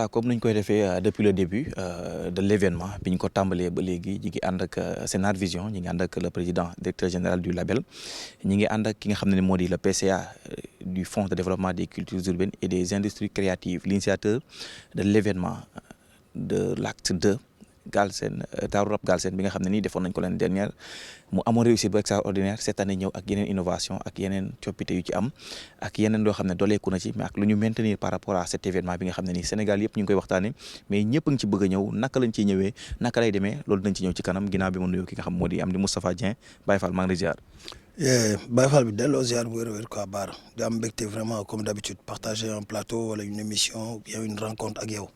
voilà comme nous koy defee depuis le début de l'événement bi ñu ko tàmbalee ba léegi ñi ngi ànd ak Sénar Vision ñi ngi ànd ak le président directeur général du label ñi ngi ànd ak ki nga xam ne moo di le PCA du Fonds de développement des cultures urbaines et des industries créatives, l'initiateur de l'événement de l'acte 2 Galsen Taaru Rap Galsen bi nga xam ne nii defoon nañ ko l'année dernière mu amoon réussite bu extraordinaire cette année ñëw ak yeneen innovation ak yeneen coppite yu ci am ak yeneen loo xam ne dooleeku na ci mais ak lu ñu maintenir par rapport à cet événement bi nga xam ne nii Sénégal yëpp ñu ngi koy waxtaane mais ñëpp a ngi ci bëgg a ñëw naka lañ ciy ñëwee naka lay demee loolu dañ ci ñëw ci kanam ginnaaw bi ma nuyoo ki nga xam moo di Amdy Moustapha Dieng Baye Fall maa ngi lay ziar. Baye Fall bi delloo ziar bu wér quoi Baara di am mbégte vraiment comme d'habitude partager un plateau wala une émission bien une rencontre ak yow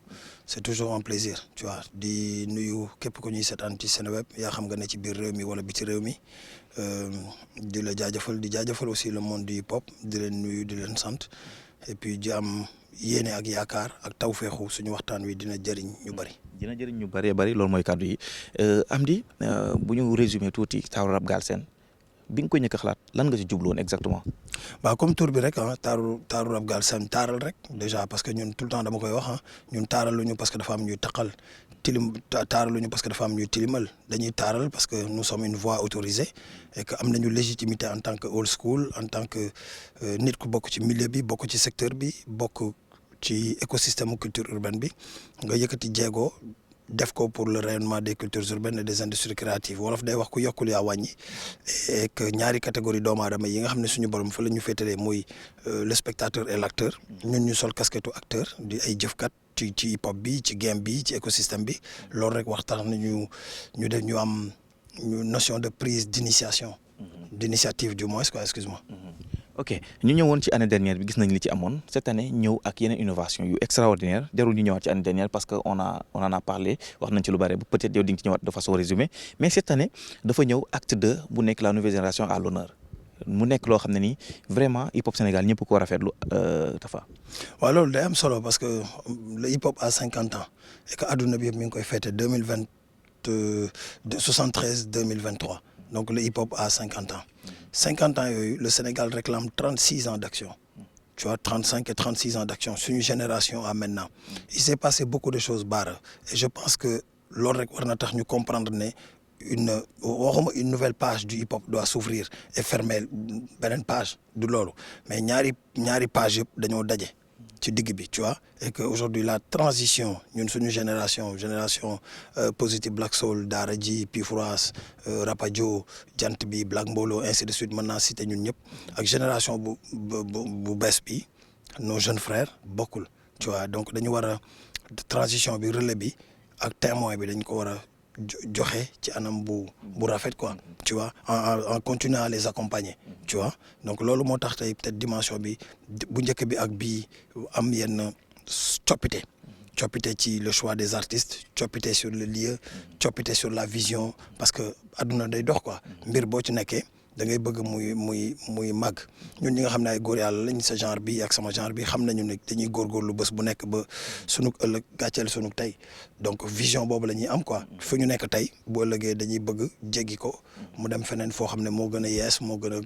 c'est toujours un plaisir tu vois di nuyu képp ku ñuy seetaan ci Seneweb yaa xam nga ne ci biir réew mi wala biti réew mi di la jaajëfal di jaajëfal aussi le monde du hip hop di leen nuyu di leen sant et puis di am yéene ak yaakaar ak tawféexu suñu waxtaan wi dina jëriñ ñu bari. dina jëriñ ñu bari loolu mooy kàddu yi Amdy bu ñu résumé tuuti Taaru Rap Galsen bi nga ko ñëkk a xalaat lan nga ci jublu woon exactement. waaw comme tur bi rek taaru Rap Galsen taaral rek déjà parce que ñun tout le temps dama koy wax ñun taaraluñu parce que dafa am ñuy taqal taaraluñu parce que dafa am ñuy tilimal dañuy taaral parce que nous sommes une voix autorisée et que am nañu légitimité en tant que old school en tant que nit ku bokk ci milieu bi bokk ci secteur bi bokk ci écosystème culture urbaine bi nga yëkkati jéego. def ko pour le rayonnement des cultures urbaines et des industries créatives wolof day wax ku yokkul yaa wàññi et que ñaari catégorie doomu aadama yi nga xam ne suñu borom fa la ñu féetalee muy le spectateur et l'acteur ñun ñu sol casquette acteur di ay jëfkat ci hip hop bi ci game bi ci écosystème bi loolu rek wax tax na ñu def ñu am notion de prise d'initiation d'initiative du moins quoi excuse-moi. ok ñu ñëwoon ci année dernière bi gis nañ li ci amoon cette année ñëw ak yeneen innovation yu extraordinaire jarul ñu ñëwaat ci année dernière parce que on en a parlé wax nañ ci lu bare peut-être yow di nga ci ñëwaat de façon résumée mais cette année dafa ñëw acte 2 bu nekk la nouvelle génération à l'honneur mu nekk loo xam ne nii vraiment hip hop Sénégal ñëpp ko rafetlu Tafa. waaw loolu day am solo parce que le hip hop a 50 ans et que adduna bi yëpp mi ngi koy fêté 2023 donc le hip hop a 50 ans. 50 ans yooyu le Sénégal réclame 36 ans d'action tu vois 35 et 36 ans d'action suñu génération à maintenant il s'est passé beaucoup de choses Baara et je pense que loolu rek war na tax ñu comprendre ne une nouvelle page du hip hop doit s'ouvrir et fermer beneen page du loolu mais ñaari page yëpp dañoo daje ci digg bi tu vois et que aujourd'hui la transition ñun suñu génération Positive Black Soul Daara J Pifouras Rapadio Jant bi Black Mbolo ainsi de suite mën naa citer ñun ñëpp ak génération bu bees bi nos jeunes frères bokkul tu vois donc dañu war a transition bi relais bi ak témoin bi dañ ko war a joxe ci anam bu rafet quoi tu vois en continuant à les accompagner tu vois donc loolu moo tax tey peut-être dimension bi bu njëkk bi ak bii am yenn coppite ci le choix des artistes coppite sur le lieu coppite sur la vision parce que adduna day dox quoi mbir boo ci nekkee da ngay bëgg muy màgg ñun ñi nga xam ne ay góor yàlla lañ sa genre bi ak sama genre bi xam nañu ne dañuy góorgóorlu bés bu nekk ba sunu ëllëg gàcceel sunu tey donc vision boobu la ñuy am quoi fu ñu nekk tey bu ëllëgee dañuy bëgg jéggi ko mu dem feneen foo xam ne moo gën a yees moo gën.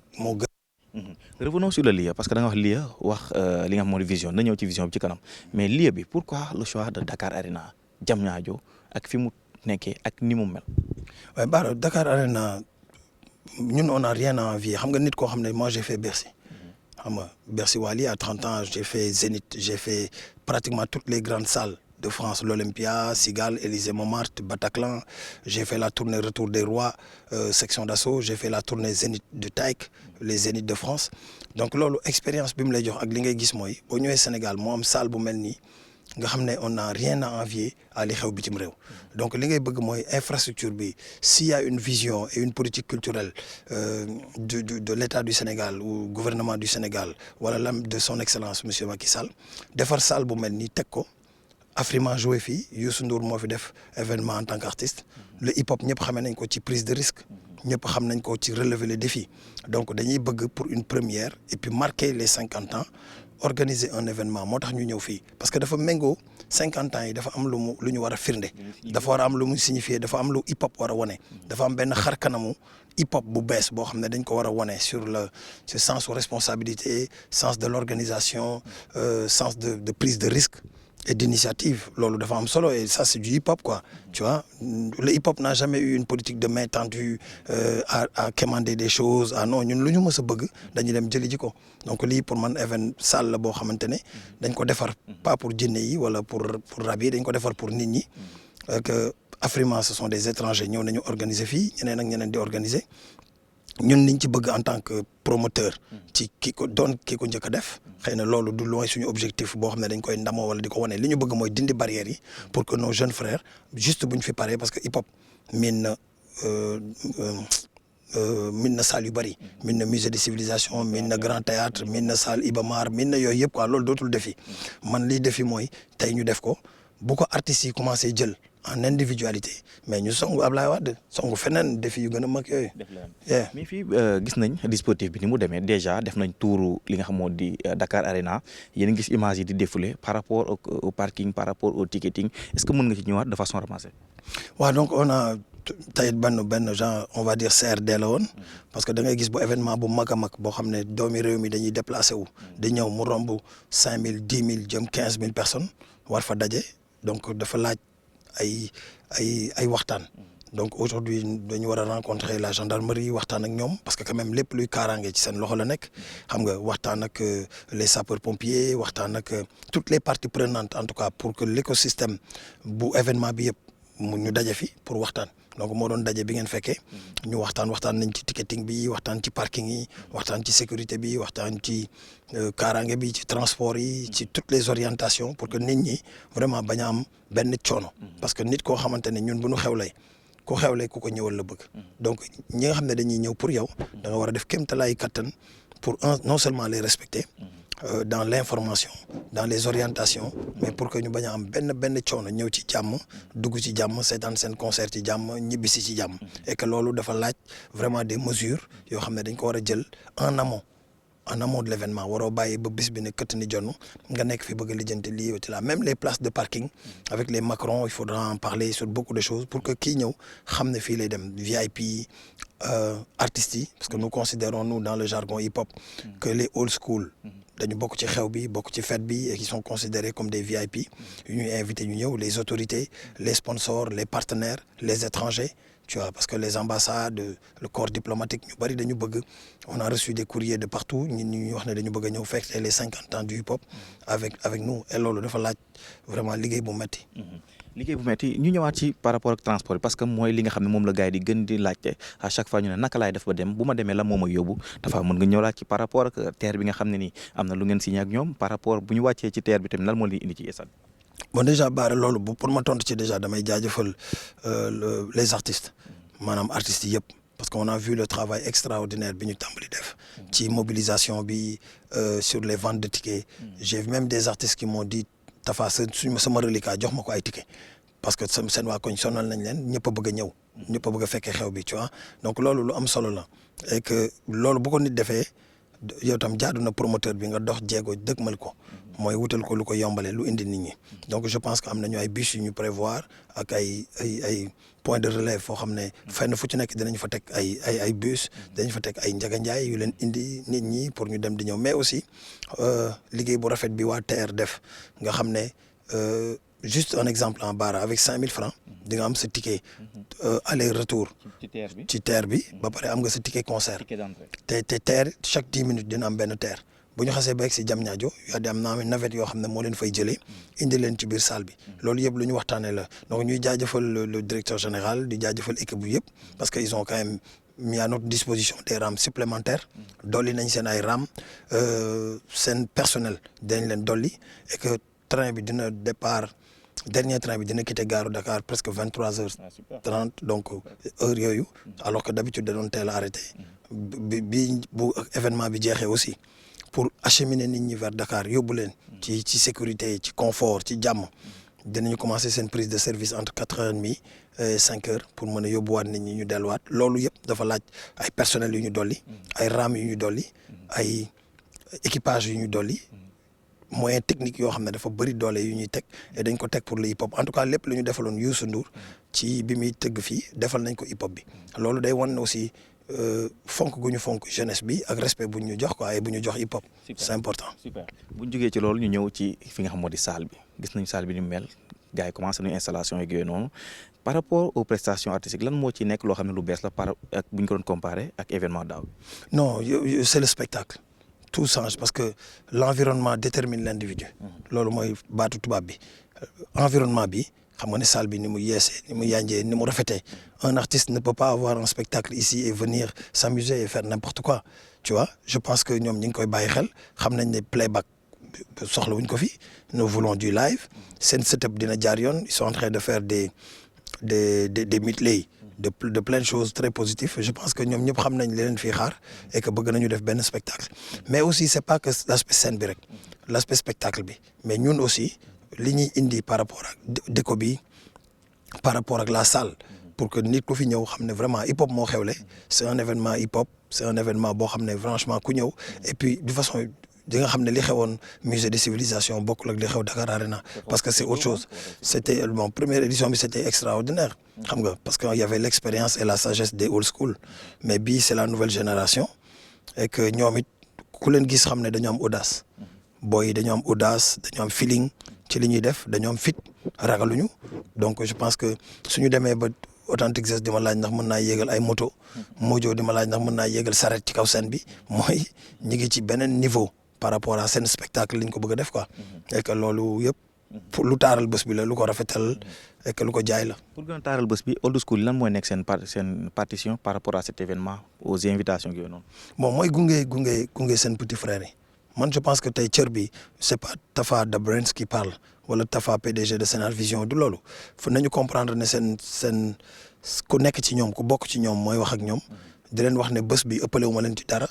Revenons sur le lieu parce que da nga wax lieu wax li nga xam moo di vision na ñëw ci vision bi ci kanam mais lieu bi pourquoi le choix de Dakar Arena Diamniadio ak fi mu nekkee ak ni mu mel. waaye Bara Dakar Arena. ñun on n'a rien à envier xam nga nit koo xam ne moi j'ai fait Bercy xam nga Bercy Wally à 30 ans j'ai fait Zénith j'ai fait pratiquement toutes les grandes salles de France l'Olympia Cigale Élysée Montmartre Bataclan j'ai fait la tournée Retour des Rois section d'assaut j'ai fait la tournée Zénith de Taïk les Zéniths de France donc loolu expérience bi mu lay jox ak li ngay gis mooy boo ñëwee Sénégal moo am salle bu mel nii nga xam ne on n'a rien à envier à li xew bitim réew donc li ngay bëgg mooy infrastructure bi s'il y a une vision et une politique culturelle de l'État du Sénégal ou gouvernement du Sénégal wala de son excellence monsieur Macky Sall defar salle bu mel nii teg ko Afrima joué fii Youssou Ndour moo fi def événement en tant qu'artiste le hip hop ñëpp xamee nañ ko ci prise de risque ñëpp xam nañ ko ci relever les défis donc dañuy bëgg pour une première et puis marquer les 50 ans organiser un événement moo tax ñu ñëw fii parce que dafa méngoo 50 ans yi dafa am lu ñu war a firnde dafa war a am lu mu signifier dafa am lu hip hop war a wane dafa am benn xar kanamu hip hop bu bees boo xam ne dañ ko war a wane sur ce sens de responsabilité sens de l'organisation sens de prise de risque et d'initiative. Loolu dafa am solo et ça c'est du hip-hop quoi. Tu vois, le hip-hop n'a jamais eu une politique de main tendue à quémander des choses. Ah non, ñun lu ñu mës a bëgg dañuy dem jëli ji ko. Donc lii pour man event salle la boo xamante ne dañ ko defar pas pour jinne yi wala pour rab yi, dañ ko defar pour nit ñi. Que Afrima ce sont des étrangers ñëw nañu organiser fii, ñeneen ak ñeneen di organiser. ñun liñ ci bëgg en tant que promoteur ci ki ko njëkk a def xëy na loolu du loin suñu objectif boo xam ne dañ koy ndamoo wala di ko wane li ñu bëgg mooy dindi barrières yi pour que nos jeunes frères juste buñ fi paree parce que hip hop miin na salle yu bëri miin na musée de civilisation miin na grand théâtre miin na salle Iba Mar miin na yooyu yëpp quoi loolu dootul defi man liy defi mooy tey ñu def ko bu ko artistes yi commencé jël en individualité mais ñu songu Ablaye Wade songu feneen défi yu gën a mag yooyu. mais fii gis nañ dispositif bi ni mu demee déjà def nañ tuuru li nga xam moo di Dakar Arena yéen a ngi gis image yi di défilé par rapport au parking par rapport au ticketing est-ce que mën nga ci ñëwaat de façon ramassée. waaw donc on a tey benn genre on va dire CRD la woon parce que da ngay gis bu événement bu mag a mag boo xam ne doomi réew mi dañuy déplacé wu di ñëw mu romb 5000 10 000 jëm 15 000 personnes war fa daje donc dafa laaj. ay waxtaan donc aujourd'hui dañu war a rencontrer la gendarmerie waxtaan ak ñoom parce que quand même lépp luy kaaraange ci seen loxo la nekk xam nga waxtaan ak les sapeurs pompiers waxtaan ak toutes les parties prenantes en tout cas pour que l'écosystème bu événement bi yëpp ñu daje fi pour waxtaan donc moo doon daje bi ngeen fekkee ñu waxtaan nañ ci ticketing bi waxtaan ci parking yi waxtaan ci sécurité bi waxtaan ci kaaraange bi ci transport yi ci toutes les orientations pour que nit ñi vraiment bañ a am benn coono parce que nit koo xamante ne ñun bu ñu xewlee ku ko ñëwal la bëgg donc ñi nga xam ne dañuy ñëw pour yow da nga war a def kéemtalaay kattan pour non seulement les respecter dans l'information dans les orientations mais pour que ñu bañ a am benn coono ñëw ci jàmm dugg ci jàmm seetaan seen concert ci jàmm ñibbisi ci jàmm et que loolu dafa laaj vraiment des mesures yoo xam ne dañ ko war a jël en amont de l'événement waroo bàyyi ba bis bi ne këtt ni jonn nga nekk fi bëgg a lijjanti lii ci la même les places de parking avec les Macron il faudra en parler sur beaucoup de choses pour que kii ñëw xam ne fii lay dem VIP artistes yi parce que nous considérons nous dans le jargon hip-hop que les old school dañu bokk ci xew bi bokk ci fête bi et qui sont considérés comme des VIP yu ñuy invité ñu ñëw les autorités les sponsors les partenaires les étrangers tu vois parce que les ambassades le corps diplomatique ñu bari dañu bëgg on a reçu des courriers de partout ñu wax ne dañu bëgg a ñëw fekk les 50 ans du hip-hop avec nous et loolu dafa laaj vraiment liggéey bu metti ñu ñëwaat ci par rapport ak transport parce que mooy li nga xam ne moom la gars yi di gën di laajte à chaque fois ñu ne naka laay def ba dem bu ma demee la moom a yóbbu dafa mën nga ñëw laaj ci par rapport ak terre bi nga xam ne nii am na lu ngeen signé ak ñoom par rapport bu ñu wàccee ci terre bi tamit lan moo leen indi ci stade. bon déjà Bara loolu pour ma tontu ci déjà damay jaajëfal les artistes maanaam artistes yëpp parce qu'on a vu le travail extraordinaire bi ñu tàmbali def ci mobilisation bi sur les ventes de tickets j'ai vu même des artistes qui m'ont dit Tafa sama reliquat jox ma ko ay ticket parce que seen waa koñ sonal nañ leen ñëpp a bëgg a ñëw ñëpp a bëgg a fekkee xew bi tu vois donc loolu lu am solo la et que loolu bu ko nit defee yow tam jaadu na promoteur bi nga dox jéego dëgmal ko mooy wutal ko lu ko yombale lu indi nit ñi donc je pense que am nañu ay bus yu ñu prévoir ak ay point de relève foo xam ne fenn fu ci nekk dinañ fa teg ay bus dinañ fa teg ay njaganjaay yu leen indi nit ñi pour ñu dem di ñëw mais aussi liggéey bu rafet bi waa TER def nga xam ne juste un exemple en Bara avec 5000 francs di nga am sa ticket aller retour ci TER bi ba pare am nga sa ticket concert te TER chaque 10 minutes dina am benn TER bu ñu xasee ba egg si Diamniadio yaa di am naa navette yoo xam ne moo leen fay jëlee indi leen ci biir salle bi loolu yëpp lu ñu waxtaanee la donc ñuy jaajëfal le directeur général di jaajëfal équipe bu yëpp parce que ils ont quand même mis à notre disposition des rames supplémentaires dolli nañ seen ay rames seen personnel dañ leen dolli et que train bi dina départ dernier train bi dina quitter gare Dakar presque 23h30 donc heure yooyu alors que d'habitude da doon teel a arrêté bu événement bi jeexee aussi pour acheminer nit ñi vers Dakar yóbbu leen ci sécurité ci confort ci jàmm dinañu commencer seen prise de service entre 4h30 et 5h pour mën a yóbbuwaat nit ñi ñu delluwaat loolu yëpp dafa laaj ay personnel yu ñu dolli ay rames yu ñu dolli ay équipage yu ñu dolli moyen technique yoo xam ne dafa bëri doole yu ñuy teg et dañ ko teg pour le hip hop en tout cas lépp lu ñu defaloon Youssou Ndour ci bi muy tëgg fii defal nañ ko hip hop bi loolu day wan aussi fonk gu ñu fonk jeunesse bi ak respect bu ñu jox quoi et bu ñu jox hip hop. C'est important. Super bu ñu jógee ci loolu ñu ñëw ci fi nga xam moo di salle bi gis nañu salle bi ni mu mel gars yi commencé nañu installation yeeg yooyu noonu par rapport aux prestations artistiques lan moo ci nekk loo xam ne lu bees la ak bu ñu ko doon comparé ak événement daaw. Non, c'est le spectacle. Tout change parce que l'environnement détermine l'individu. loolu mooy baatu tubaab bi environnement bi xam nga ne salle bi ni mu yeesee ni mu yanjee ni mu rafetee un artiste ne peut pas avoir un spectacle ici et venir s'amuser et faire n'importe quoi tu vois je pense que ñoom ñi ngi koy bàyyi xel xam nañ ne playback soxla wuñ ko fi nous voulons du live seen setup dina jaar yoon ils sont en train de faire des medley de plein de choses très positives je pense que ñoom ñëpp xam nañ li leen fii xaar et que bëgg nañu def benn spectacle mais aussi c'est pas que l'aspect scène bi rek l'aspect spectacle bi mais ñun aussi li ñuy indi par rapport ak déco bi par rapport ak la salle pour que nit ku fi ñëw xam ne vraiment hip hop moo xewle c'est un événement hip hop c'est un événement boo xam ne franchement ku ñëw et puis de façon di nga xam ne li xewoon musée des civilisations bokkul ak li xew Dakar Arena parce que c'est autre chose c'était bon première édition bi c'était extraordinaire xam nga parce que y avait l'expérience et la sagesse des old school mais bii c'est la nouvelle génération et que ñoom it ku leen gis xam ne dañu am audace boy yi dañu am audace dañu am feeling ci li ñuy def dañu am fit ragaluñu donc je pense que suñu demee ba Authentic Zest di ma laaj ndax mën naa yéegal ay moto Mojo di ma laaj ndax mën naa yéegal saret ci kaw scène bi mooy ñi ngi ci beneen niveau par rapport à seen spectacle li ñu ko bëgg a def quoi et que loolu yëpp pour lu taaral bés bi la lu ko rafetal et que lu ko jaay la. pour gën a taaral bés bi old school lan mooy nekk seen partition par rapport à cet événement aux invitations yooyu noonu. bon mooy gunge seen petit frère yi man je pense que tey cër bi c'est pas Tafa Da Brains qui parle wala Tafa PDG de Sénar Vision du loolu fu nañu comprendre ne seen ku nekk ci ñoom ku bokk ci ñoom mooy wax ak ñoom di leen wax ne bés bi ëppale wu ma leen ci dara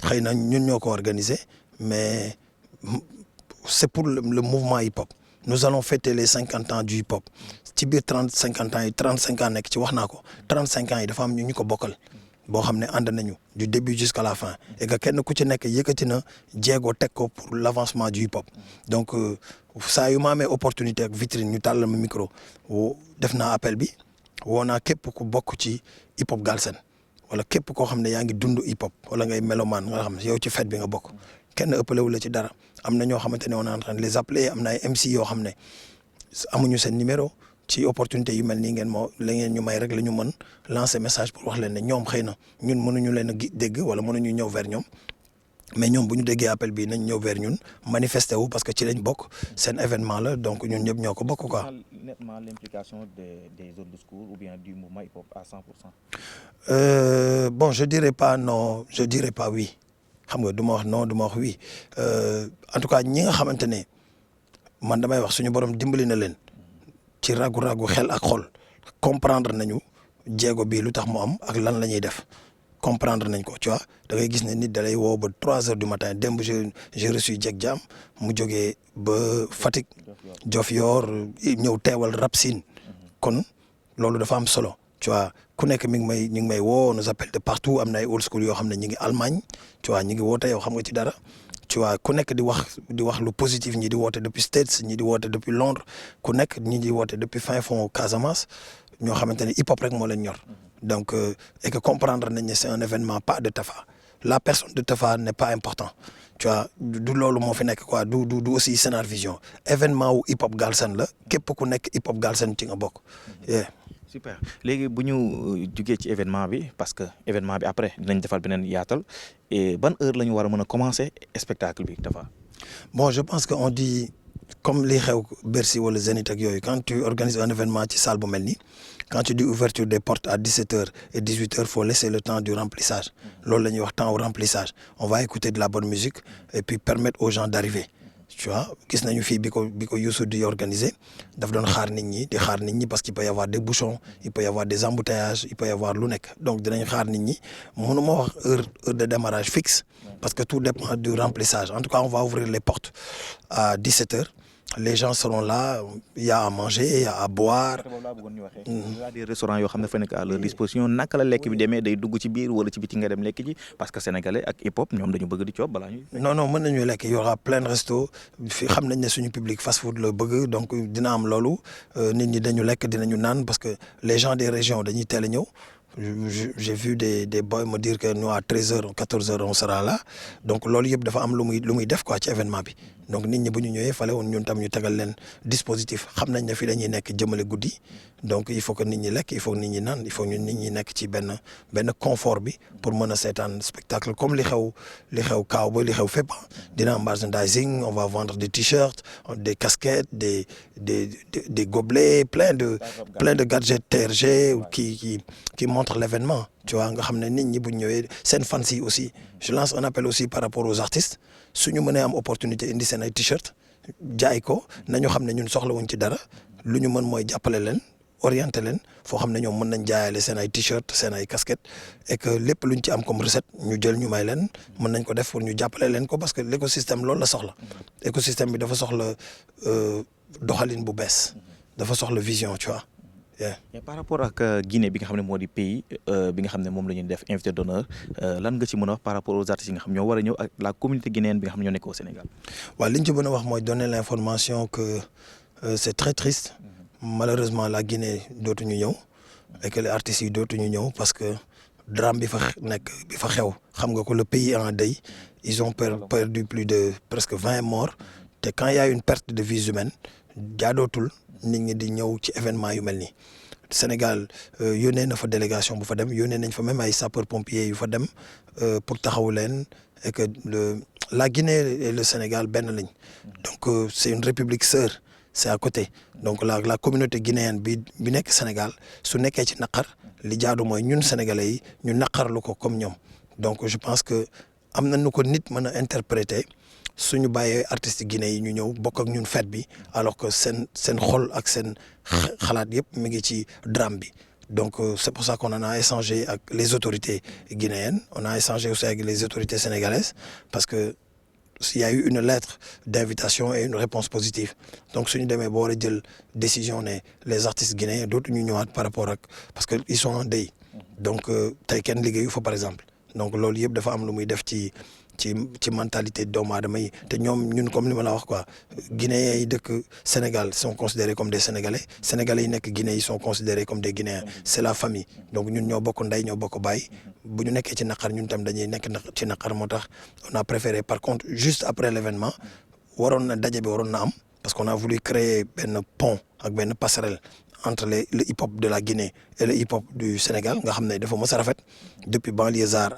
xëy na ñun ñoo ko organiser mais c'est pour le mouvement hip-hop nous allons fêter les 50 ans du hip-hop ci biir 50 ans yi 35 ans nekk ci wax naa ko 35 ans yi dafa am ñu ko bokkal boo xam ne ànd nañu du début jusqu'à la fin et que kenn ku ci nekk yëkkati na jéego teg ko pour l'avancement du hip-hop donc saa yu ma amee opportunité ak vitrine ñu tàllal ma micro def naa appel bi woo naa képp ku bokk ci hip-hop Galsen wala képp koo xam ne yaa ngi dund hip hop wala ngay mélomane nga xam ne yow ci fête bi nga bokk kenn ëppalewu la ci dara am na ñoo xamante ne on est en train de les appeler am na ay MC yoo xam ne amuñu seen numéro ci opportunité yu mel nii la ngeen ñu may rek la ñu mën lancer message pour wax leen ne ñoom xëy na ñun mënuñu leen a dégg wala mënuñu ñëw vers ñoom mais ñoom bu ñu déggee appel bi nañ ñëw vers ñun manifester wu parce que ci lañ bokk seen événement la donc ñun ñëpp ñoo ko bokk quoi. nettement l'implication des old school ou bien du mouvement hip hop à 100%. Bon je dirais pas non je dirais pas oui xam nga du ma wax non du ma wax oui en tout cas ñi nga xamante ne man damay wax suñu borom dimbali na leen ci ragu xel ak xol comprendre nañu jéego bi lu tax mu am ak lan la ñuy def. comprendre nañ ko tu vois da ngay gis ne nit da lay woo ba 3 heures du matin démb j'ai reçu Jek Jam mu jógee ba Fatick Diofior ñëw teewal Rapsine kon loolu dafa am solo tu vois ku nekk ñu ngi may woo nous appelle de partout am na ay old school yoo xam ne ñi ngi Allemagne tu vois ñi ngi woote yow xam nga ci dara tu vois ku nekk di wax lu positif ñi di woote depuis States ñi di woote depuis Londres ku nekk ñi di woote depuis fin fond Casamance ñoo xamante ne hip hop rek moo leen ñor. Donc, et que comprendre que c'est un événement pas de Tafa. La personne de Tafa n'est pas important. Tu vois, du lolo mo fi nek quoi, du aussi Sénar Vision. Événement où hip hop Galsen la, képp ku nek hip hop Galsen ci nga bok. Yeah. Super. Légui buñu juggé ci événement bi parce que événement bi après dinañ défal benen yaatal et ban heure lañu wara mëna commencer spectacle bi Tafa. Bon, je pense qu'on dit comme les xew Bercy wala Zénith ak yoyu quand tu organises un événement ci salle bu melni quand tu dis ouverture des portes à 17h et 18h faut laisser le temps du remplissage loolu la ñuy wax temps au remplissage on va écouter de la bonne musique et puis permettre aux gens d'arriver tu vois gis nañu fii bi ko Youssou di organiser daf doon xaar nit ñi parce qu'il peut y avoir des bouchons il peut y avoir des embouteillages il peut y avoir lu nekk donc dinañ xaar nit ñi mënuma wax heure de démarrage fixe parce que tout dépend du remplissage en tout cas on va ouvrir les portes à 17h les gens seront là il y a à manger il y a à boire. Il y a des restaurants yoo xam ne fa nekk à leur disposition naka la lekk bi demee day dugg ci biir wala ci biti nga dem lekk ji parce que sénégalais ak hip hop ñoom dañu bëgg di coob balaa ñuy. non mën nañu lekk il y aura plein de restos fi xam nañ ne suñu public fast food la bëgg donc dina am loolu nit ñi dañu lekk dinañu naan parce que les gens des régions dañuy teel a ñëw j'ai vu des boys me dire que nous à 13h 14h on sera là donc loolu yëpp dafa am lu muy def quoi ci événement bi donc nit ñi bu ñu ñëwee fale woon ñun tam ñu tegal leen dispositif xam nañ ne fi dañuy nekk jëmale guddi donc il faut que nit ñi lekk il faut que nit ñi naan il faut que nit ñi nekk ci benn confort bi pour mën a seetaan spectacle comme li xew kaaw ba li xew fépp dina am merchandising on va vendre des t-shirts des casquettes des gobelets plein de gadgets TRG qui montrent l'événement tu vois nga xam ne nit ñi bu ñu ñëwee seen fans yi aussi je lance un appel aussi par rapport aux artistes suñu mënee am opportunité indi seen ay t-shirt jaay ko nañu xam ne ñun soxlawuñ ci dara lu ñu mën mooy jàppale leen orienté leen foo xam ne ñoom mën nañ jaayale seen ay t-shirt seen ay casquettes et que lépp luñ ci am comme recette ñu jël ñu may leen mën nañ ko def pour ñu jàppale leen ko parce que l'écosystème loolu la soxla écosystème bi dafa soxla doxalin bu bees dafa soxla vision tu vois. mais par rapport ak Guinée bi nga xam ne moo di pays bi nga xam ne moom la ñuy def invité d'honneur lan nga ci mën a wax par rapport aux artistes yi nga xam ñoo war a ñëw ak la communauté guinéenne bi nga xam ne ñoo nekk au Sénégal. waaw li ñu ci mën a wax mooy donner l'information que c'est très triste malheureusement la Guinée dootuñu ñëw et que les artistes yi dootuñu ñëw parce que drame bi fa xew xam nga ko le pays est en deuil ils ont perdu plus de presque 20 morts te quand il y a une perte de vies humaines jaadootul nit ñi di ñëw ci événement yu mel nii Sénégal yónnee na fa délégation bu fa dem yónnee nañ fa même ay sapeurs pompiers yu fa dem pour taxawu leen et que la Guinée et le Sénégal benn lañ donc c'est une république sœur c'est à côté donc la communauté guinéenne bi nekk Sénégal su nekkee ci naqar li jaadu mooy ñun sénégalais yi ñu naqarlu ko comme ñoom donc je pense que am na nu ko nit mën a interpréter suñu bàyyee artistes Guinée yi ñu ñëw bokk ak ñun fête bi alors que seen xol ak seen xalaat yëpp mi ngi ci drame bi donc c'est pour ça qu'on en a échangé avec les autorités guinéennes on a échangé aussi avec les autorités sénégalaises parce que il y a eu une lettre d'invitation et une réponse positive donc suñu demee ba war a jël décision ne les artistes guinéens dootuñu ñëwaat par rapport ak parce que ils sont en deuil donc tey kenn liggéeyu fa par exemple donc loolu yëpp dafa am lu muy def ci mentalité doomu aadama yi te ñoom ñun comme li ma la wax quoi Guinéens yi dëkk Sénégal sont considérés comme des Sénégalais Sénégalais yi nekk Guinée yi sont considérés comme des Guinéens c'est la famille donc ñun ñoo bokk ndey ñoo bokk baay bu ñu nekkee ci naqar ñun tam dañuy nekk ci naqar moo tax on a préféré par contre juste après l'événement waroon na daje bi waroon na am parce qu'on a voulu créer benn pont ak benn passerelle entre le hip-hop de la Guinée et le hip-hop du Sénégal nga xam ne dafa mës a rafet depuis Banlieusard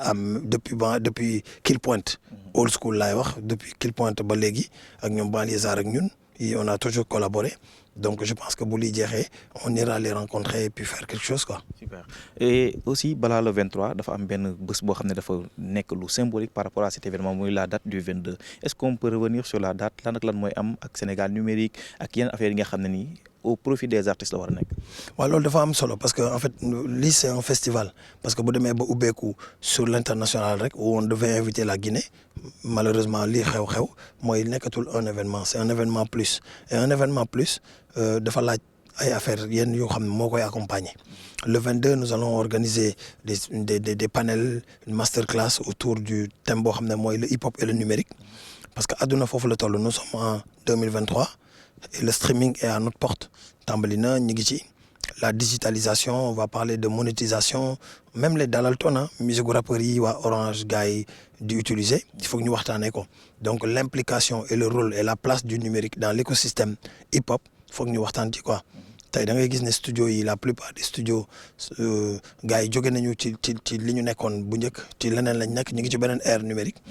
depuis Kill Point old school laay wax depuis Kill Point ba léegi ak ñoom Banlieusard ak ñun on a toujours collaboré donc je pense que bu liy jeexee on ira les rencontrer et puis faire quelque chose quoi. Super et aussi balaa le 23 dafa am benn bés boo xam ne dafa nekk lu symbolique par rapport à cet événement muy la date du 22 est-ce qu'on peut revenir sur la date lan ak lan mooy am ak Sénégal numérique ak yeneen affaires yi nga xam ne nii au profit des artistes la war a nekk. waaw loolu dafa am solo parce que en fait lii c'est un festival parce que bu demee ba ubbeeku sur l'international rek où on devait inviter la Guinée malheureusement lii xew-xew mooy nekkatul un événement c'est un événement plus et un événement plus dafa laaj ay affaires yenn yoo xam ne moo koy accompagner. Le 22 nous allons organiser des panels une masterclass autour du thème boo xam ne mooy le hip-hop et le numérique parce que àdduna foofu la toll nous sommes en 2023. Et le streaming est à notre porte tàmbali na ñu ngi ci la digitalisation on va parler de monétisation même les dalalton musique rappeurs yi waa Orange gars yi di utiliser il faut que ñu waxtaanee ko donc l'implication et le rôle et la place du numérique dans l'écosystème hip-hop il faut que ñu waxtaan ci quoi tey da ngay gis ne studio yi la plupart des studios gars yi jóge nañu ci li ñu nekkoon bu njëkk ci leneen lañ nekk ñu ngi ci beneen ère numérique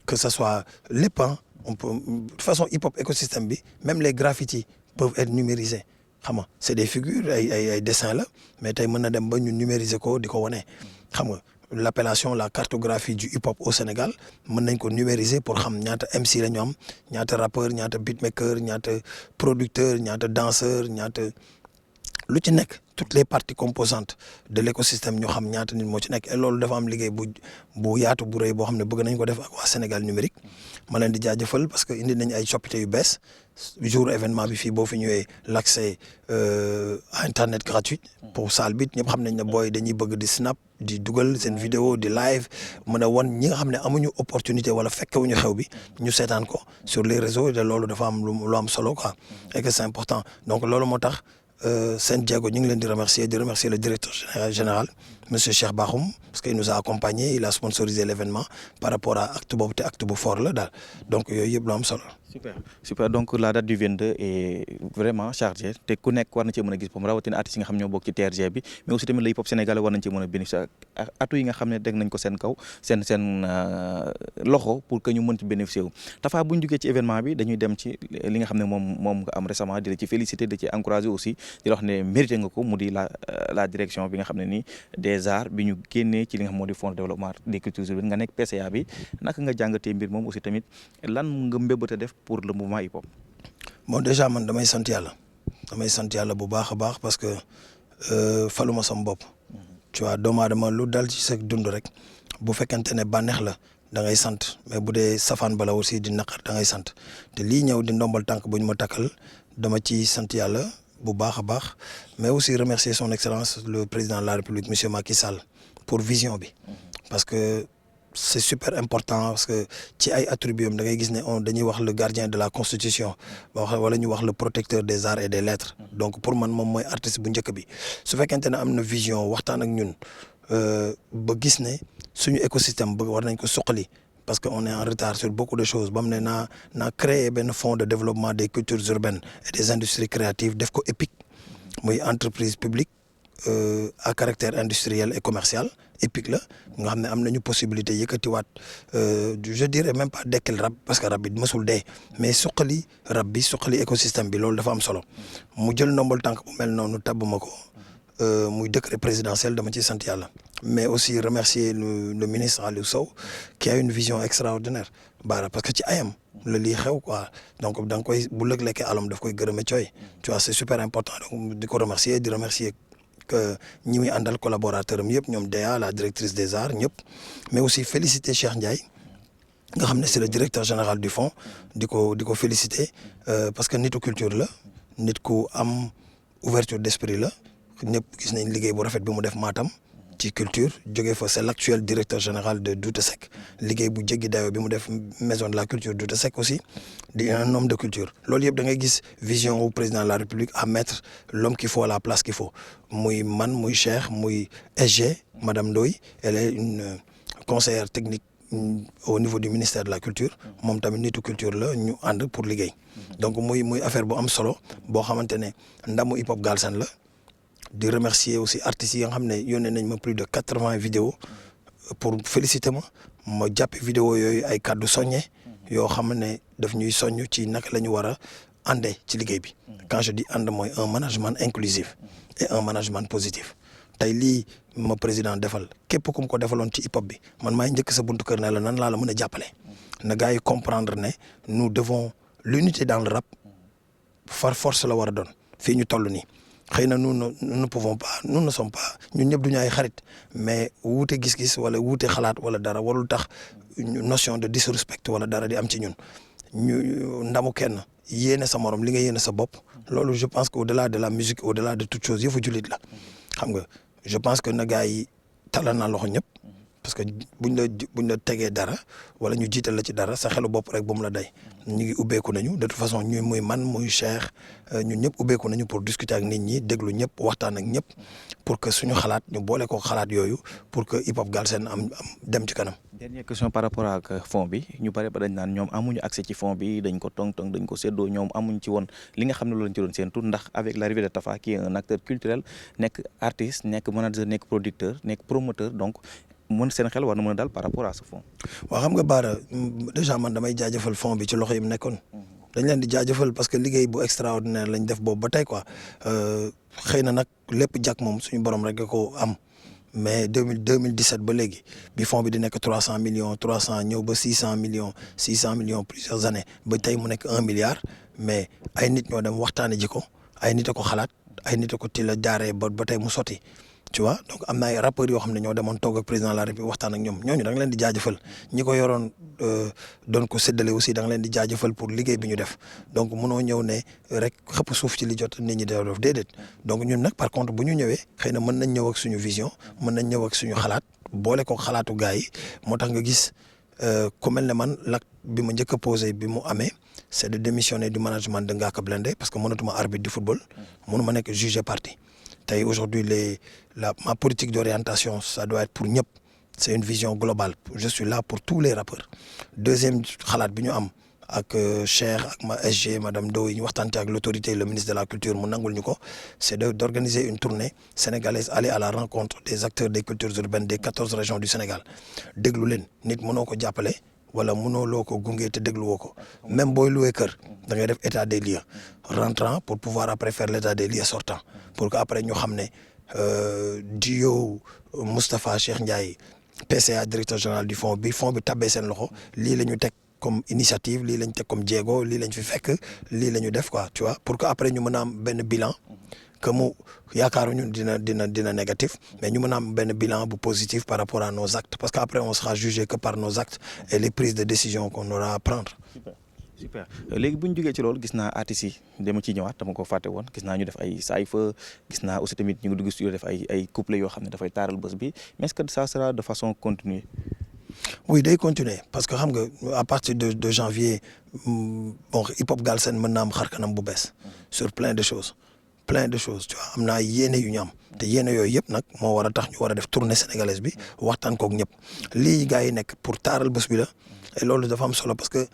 que ça soit lépp on peut de toute façon hip-hop écosystème bi même les graffitis peuvent être numérisés xam nga c'est des figures ay dessins la mais tey mën na dem ba ñu numériser ko di ko wane xam nga l'appellation la cartographie du hip-hop au Sénégal mën nañ ko numériser pour xam ñaata MC la ñu am ñaata rappeur ñaata beatmaker ñaata producteur ñaata danseur ñaata lu ci nekk toutes les parties composantes de l'écosystème ñu xam ñaata nit moo ci nekk et loolu dafa am liggéey bu yaatu bu rëy boo xam ne bëgg nañ ko def ak waa Sénégal numérique ma leen di jaajëfal parce que indi nañ ay coppite yu bees jour événement bi fii boo fi ñëwee l'accès à internet gratuit pour salle bi ñëpp xam nañ ne booy dañuy bëgg di snap di dugal seen vidéo di live mën a wan ñi nga xam ne amuñu opportunité wala fekkewuñu xew bi ñu seetaan ko sur les réseaux te loolu dafa am lu am solo quoi et que c'est important donc loolu moo tax Sen Diego ñu ngi leen di remercier le directeur général monsieur Cheikh Bakhoum parce qu'il nous a accompagnés, il a sponsorisé l'événement par rapport à acte boobu te acte bu fort la daal donc yooyu yëpp lu am solo. super donc la date du 22 est vraiment chargée te ku nekk war na cee mën a gis moom rawatina artistes yi nga xam ñoo bokk ci TRG bi mais aussi tamit le hip hop sénégalais war nañ cee mën a bénéficier atu yi nga xam ne teg nañ ko seen kaw seen loxo pour que ñu mën ci bénéficier wu. Tafa bu ñu jugee ci événement bi dañuy dem ci li nga xam ne moom nga am récemment di la ci féliciter di ci encourager aussi di la wax ne mérité nga ko mu di la direction bi nga xam ne nii des arts bi ñu génnee ci li nga xam moo di fonds de développement des cultures urbaines nga nekk PCA bi naka nga jàngatee mbir moom aussi tamit lan nga mbébate def pour le mouvement hip hop. Bon déjà man damay sant yàlla bu baax a baax parce que faluma sama bopp. Tu vois doomu aadama lu dal ci sa dund rek bu fekkente ne bànneex la da ngay sant mais bu dee safaan bala aussi di naqar da ngay sant te lii ñëw di ndombal tànk bu ñu ma takkal dama ci sant yàlla bu baax a baax mais aussi remercier son excellence le président de la République monsieur Macky Sall pour vision bi parce que c'est super important parce que ci ay attributs am da ngay gis ne dañuy wax le gardien de la constitution wala ñu wax le protecteur des arts et des lettres donc pour man moom mooy artiste bu njëkk bi su fekkente ne am na vision waxtaan ak ñun ba gis ne suñu écosystème ba war nañ ko suqali parce que on est en retard sur beaucoup de choses ba mu ne naa créer benn fonds de développement des cultures urbaines et des industries créatives def ko EPIC muy entreprise publique à caractère industriel et commercial EPIC la nga xam ne am nañu possibilité yëkkatiwaat je dirais même pas dekkil rab parce que rab bi mësul dee mais suqali rab bi suqali écosystème bi loolu dafa am solo mu jël ndombal tànk bu mel noonu tabb ma ko muy décret présidentiel dama ciy sant yàlla mais aussi remercier le ministre Aliou Sow qui a une vision extraordinaire Bara parce que ci ayam la lii xew quoi donc da nga koy bu lëg-lekkee alom daf koy gërëme cooy tu vois c'est super important donc di ko remercier di remercier que ñi muy àndal collaborateur am yëpp ñoom Déa la directrice des arts ñëpp mais aussi féliciter Cheikh Ndiaye nga xam ne c'est le directeur général du fonds di ko féliciter parce que nitu culture la nit ku am ouverture d'esprit la ñëpp gis nañ liggéey bu rafet bi mu def Matam ci culture jógee fa c'est l'actuel directeur général de Douta Seck liggéey bu jéggi dayoo bi mu def maison de la culture Douta Seck aussi di un homme de culture loolu yëpp da ngay gis vision au président de la République à mettre l'homme qu'il faut à la place qu'il faut muy man muy Cheikh muy SG madame Ndoye elle est une conseillère technique au niveau du ministère de la culture moom tamit nitu culture la ñu ànd pour liggéey donc muy affaire bu am solo boo xamante ne ndamu hip hop Galsen la di remercier aussi artistes yi nga xam ne yónnee nañ ma plus de 80 vidéos pour féliciter ma jàpp vidéo yooyu ay kàddu soññe yoo xam ne daf ñuy soññ ci naka la ñu war a àndee ci liggéey bi quand je dis ànd mooy un management inclusif et un management positif tey lii ma président defal képp ku mu ko defaloon ci hip hop bi man maay njëkk sa buntu kër ne la nan laa la mën a jàppale na gars yi comprendre ne nous devons l'unité dans le rap par force la war a doon fii ñu toll nii xëy na nous ne pouvons pas nous ne sommes pas ñun ñëpp du ñu ay xarit mais wuute gis-gis wala wuute xalaat wala dara warul tax notion de disrespect wala dara di am ci ñun ñu ndamu kenn yéene sa morom li nga yéene sa bopp loolu je pense que au-delà de la musique au-delà de toute chose yëfu jullit la xam nga je pense que na gars yi talal naa loxo ñëpp parce que buñ la tegee dara wala ñu jiital la ci dara sa xelu bopp rek bu mu la day ñu ngi ubbeeku nañu de toute façon ñu muy man muy Cheikh ñun ñëpp ubbeeku nañu pour discuter ak nit ñi déglu ñëpp waxtaan ak ñëpp pour que suñu xalaat ñu boole ko xalaat yooyu pour que hip hop Galsen am dem ci kanam. Dernière question par rapport ak fond bi ñu bare ba dañ naan ñoom amuñu accès ci fond bi dañ ko tong dañ ko séddoo ñoom amuñ ci woon li nga xam ne loolu lañ ci doon seen tur ndax avec l'arrivée de Tafa qui est un acteur culturel nekk artiste nekk manager nekk producteur nekk promoteur donc. mën seen xel war na mën a daal par rapport à ce fond. waaw xam nga Bara déjà man damay jaajëfal fond bi ci loxo yi mu nekkoon. dañ leen di jaajëfal parce que liggéey bu extraordinaire lañ def boobu ba tey quoi xëy na nag lépp jàkk moom suñu borom rek ko am mais 2017 ba léegi bi fond bi di nekk 300 millions 300 ñëw ba 600 millions plusieurs années ba tey mu nekk 1 milliard mais ay nit ñoo dem waxtaane ji ko ay nit a ko xalaat ay nit a ko la jaaree ba tey mu sotti. tu vois donc am na ay rappeurs yoo xam ne ñoo demoon toog ak président de la République waxtaan ak ñoom ñooñu da nga leen di jaajëfal ñi ko yoroon doon ko séddale aussi da nga leen di jaajëfal pour liggéey bi ñu def donc mënoo ñëw ne rek xëpp suuf ci li jot nit ñi di def déedéet donc ñun nag par contre bu ñu ñëwee xëy na mën nañ ñëw ak suñu vision mën nañ ñëw ak suñu xalaat boole ko xalaatu gars yi moo tax nga gis ku mel ne man l'acte bi ma njëkk a posé bi mu amee c'est de démissionner du management de Ngaaka Blindé parce que mënatuma arbitre du football mënuma nekk juge parti Aujourd'hui ma politique d'orientation ça doit être pour ñëpp. C'est une vision globale. Je suis là pour tous les rappeurs. Deuxième xalaat bi ñu am ak Cheikh ak ma SG madame Doy ñu waxtaante ak l'autorité le ministre de la culture mu nangul ñu ko c'est d'organiser une tournée sénégalaise aller à la rencontre des acteurs des cultures urbaines des 14 régions du Sénégal déglu leen nit mënoo ko jàppale wala mënoo loo ko gunge te dégluwoo ko même booy loué kër da ngay def état des lieux rentrant pour pouvoir après faire l'état des lieux sortant pour que après ñu xam ne Dio Moustapha Cheikh Ndiaye PCA directeur général du fonds bi tabbee seen loxo lii la ñu teg comme initiative lii la ñu teg comme jéego lii la ñu fi fekk lii la ñu def quoi tu vois pour que après ñu mën a am benn bilan que mu yaakaaruñu dina négatif mais ñu mën a am benn bilan bu positif par rapport à nos actes parce que après on sera jugé que par nos actes et les prises de décision qu'on aura à prendre. Super léegi bu ñu jógee ci loolu gis naa artistes yi dama ciy ñëwaat dama ko fàtte woon gis naa ñu def ay saayfa gis naa aussi tamit ñu ngi dugg studio def ay couplets yoo xam ne dafay taaral bés bi mais est-ce que ça sera de façon continue. Oui day continuer parce que xam nga à partir de janvier bon hip hop Galsen mën naa am xar kanam bu bees sur plein de choses tu vois am naa yéene yu ñu am te yéene yooyu yëpp nag moo war a tax ñu war a def tournée sénégalaise bi waxtaan kook ñëpp lii gars yi nekk pour taaral bés bi la et loolu dafa am solo parce que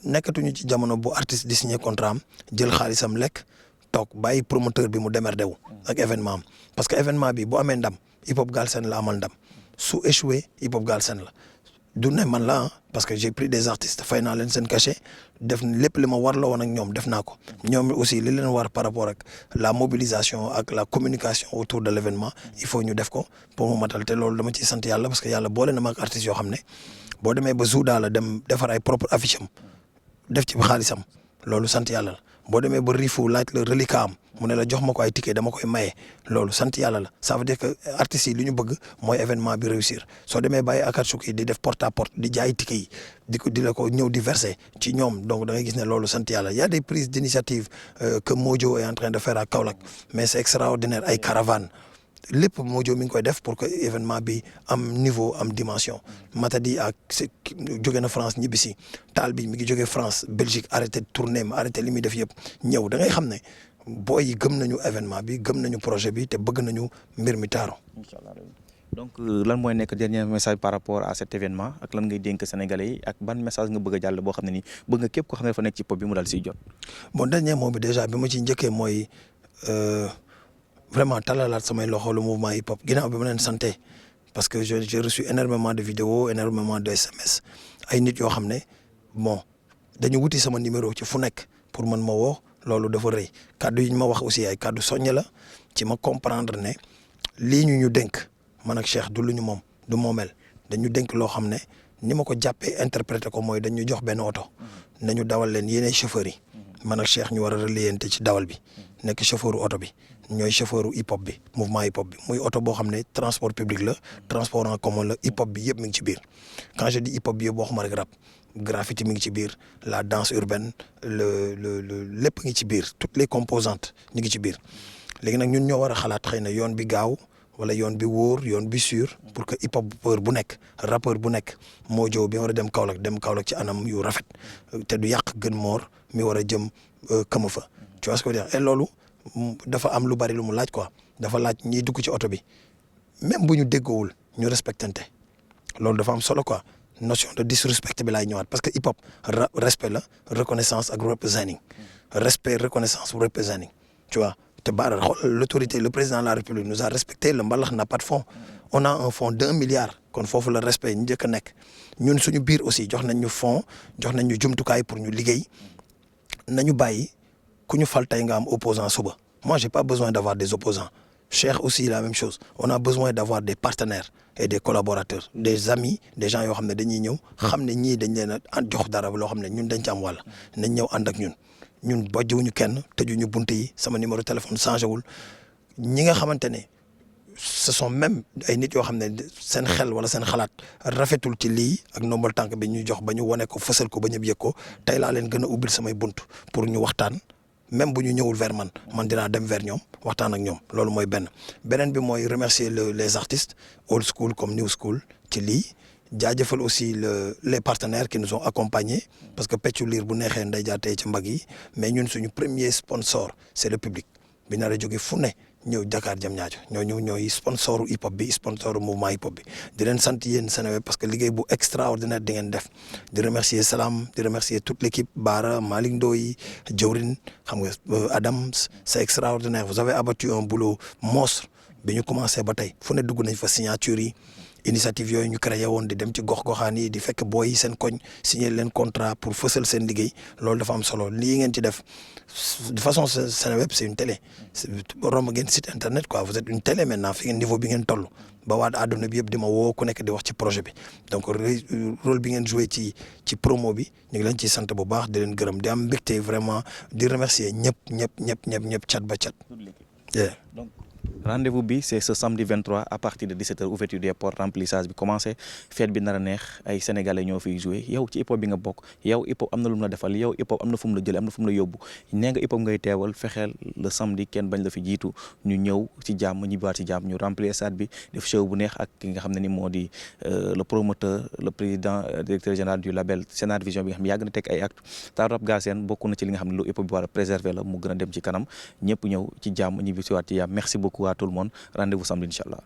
nekkatuñu ci jamono bu artiste di signer contrat am jël xaalisam lekk toog bàyyi promoteur bi mu démerdé wu ak événement am parce que événement bi bu amee ndam hip hop Galsen la amal ndam su échoué hip hop Galsen la du ne man la parce que j'ai pris des artistes fay naa leen seen cachet def lépp li ma war la woon ak ñoom def naa ko ñoom aussi li leen war par rapport ak la mobilisation ak la communication autour de l'événement il faut ñu def ko pour mu matal te loolu dama ciy sant yàlla parce que yàlla boole na ma ak artistes yoo xam ne boo demee ba Zouda la dem defar ay propre affiche am def ci xaalisam loolu sant yàlla la boo demee ba Rifu laaj la reliquat am mu ne la jox ma ko ay ticket dama koy maye loolu sant yàlla la ça veut dire que artistes yi li ñu bëgg mooy événement bi réussir soo demee bàyyi Akatsuki di def porte à porte di jaay ticket yi di la ko ñëw di verser ci ñoom donc da ngay gis ne loolu sant yàlla y a des prises d'initiative que Mojo est en train de faire à Kaolack mais c'est extraordinaire ay caravanes lépp Mojo mi ngi koy def pour que événement bi am niveau am dimension Matadi ak jóge na France ñibbisi taal bi mi ngi jóge France Belgique arrêté tournée ma arrêté li muy def yëpp ñëw da ngay xam ne booy yi gëm nañu événement bi gëm nañu projet bi te bëgg nañu mbir mi taaru. Inch'Allah. Donc lan mooy nekk dernier message par rapport à cet événement ak lan ngay dénk Sénégalais yi ak ban message nga bëgg a jàll boo xam ne nii bëgg nga képp koo xam ne dafa nekk ci pop bi mu daal siy jot. bon dernier mot bi déjà bi ma ci njëkkee mooy vraiment talalaat samay loxo le mouvement hip hop ginnaaw bi ma leen santé parce que j'ai reçu énormément de vidéos énormément de SMS ay nit yoo xam ne bon dañu wuti sama numéro ci fu nekk pour mën ma woo loolu dafa rëy kaddu yi ñu ma wax aussi ay kaddu soññe la ci ma comprendre ne lii ñu dénk man ak Cheikh du lu ñu moom du moomel dañu dénk loo xam ne ni ma ko jàppee interpréter ko mooy dañu jox benn oto nañu dawal leen yéenay chauffeurs yi man ak Cheikh ñu war a relayante ci dawal bi nekk chauffeuru oto bi ñooy chauffeuru hip hop bi mouvement hip hop bi muy oto boo xam ne transport public la transport en commun la hip hop bi yëpp mi ngi ci biir quand je dis hip hop bi yëpp waxuma rek rap graffiti mi ngi ci biir la danse urbaine lépp ngi ci biir toutes les composantes ñu ngi ci biir léegi nag ñun ñoo war a xalaat xëy na yoon bi gaaw wala yoon bi wóor yoon bi sûr pour que hip hopeur bu nekk rappeur bu nekk Mojo bi war a dem Kaolack ci anam yu rafet te du yàq gën moor mi war a jëm kama fa tu vois ce que je veux dire et loolu dafa am lu bari lu mu laaj quoi dafa laaj ñiy dugg ci oto bi même bu ñu déggoowul ñu respectante loolu dafa am solo quoi notion de disrespect bi laay ñëwaat parce que hip hop respect la reconnaissance ak representing respect reconnaissance representing tu vois te baara xool l'autorité le président de la République nous a respecté le mbalax n'a pas de fonds on a un fonds d'1 milliard kon foofu la respect ñu njëkk a nekk ñun suñu biir aussi jox nañ ñu fonds jox nañ ñu jumtukaay pour ñu liggéey nañu bàyyi ku ñu fal tey nga am opposant suba moi j'ai pas besoin d'avoir des opposants Cheikh aussi la même chose on a besoin d'avoir des partenaires et des collaborateurs des amis des gens yoo xam ne dañuy ñëw xam ne ñii dañ leen a jox dara loo xam ne ñun dañ ci am wàll nañ ñëw ànd ak ñun bojjuwuñu kenn tëjuñu bunt yi sama numéro téléphone changé wul ñi nga xamante ne ce sont même ay nit yoo xam ne seen xel wala seen xalaat rafetul ci lii ak ndombal tànk bi ñu jox ba ñu wane ko fësal ko ba ñëpp yëg ko tey laa leen gën a ubbil samay bunt pour ñu waxtaan même bu ñu ñëwul vers man dinaa dem vers ñoom waxtaan ak ñoom loolu mooy beneen bi mooy remercier les artistes old school comme new school ci lii jaajëfal aussi les partenaires qui nous ont accompagnés parce que peccu liir bu neexee nday jaatee ci mbag yi mais ñun suñu premier sponsor c'est le public bi nar a jóge fu ne ñëw Dakar Diamniadio ñooy sponsoru hip hop bi sponsoru mouvement hip hop bi di leen sant yéen Seneweb parce que liggéey bu extraordinaire di ngeen def di remercier Salam di remercier toute l'équipe Bara Malick Ndoye Jawrin xam nga Adams c'est extraordinaire vous avez abattu un boulot monstre bi ñu commencé ba tey fu ne dugg nañ fa signature yi initiative yooyu ñu créé woon di dem ci gox-goxaan yi di fekk booy yi seen koñ signer leen contrat pour fësal seen liggéey loolu dafa am solo lii ngeen ci def de façon Seneweb c'est une télé romb ngeen site internet quoi vous êtes une télé maintenant fi ngeen niveau bi ngeen toll ba waat àdduna bi yëpp di ma woo ku nekk di wax ci projet bi donc rôle bi ngeen joué ci promo bi ñu ngi leen ciy sant bu baax di leen gërëm di am mbégte vraiment di remercier ñëpp cat ba cat. donc rendez-vous bi c'est ce samedi 23 à partir de 17h ouverture des portes remplissage bi commencé fête bi nar a neex ay sénégalais ñoo fiy joué yow ci hip hop bi nga bokk yow hip hop am na lu mu la defal yow hip hop am na fu mu la jëlee am na fu mu la yóbbu nee nga hip hop ngay teewal fexeel le samedi kenn bañ la fi jiitu ñu ñëw ci jàmm ñibbiwaat ci jàmm ñu remplir stade bi def show bu neex ak ki nga xam ne ni moo di le promoteur le président directeur général du label Sénar Vision bi nga xam ne yàgg na teg ay actes Tar Rap Galsen bokk na ci li nga xam ne lu hip hop bi war a préserver la mu gën a dem ci kanam ñëpp ñëw ci jàmm ñibbi si waat ci jàmm merci beaucoup à tout le monde rendez-vous samedi inchallah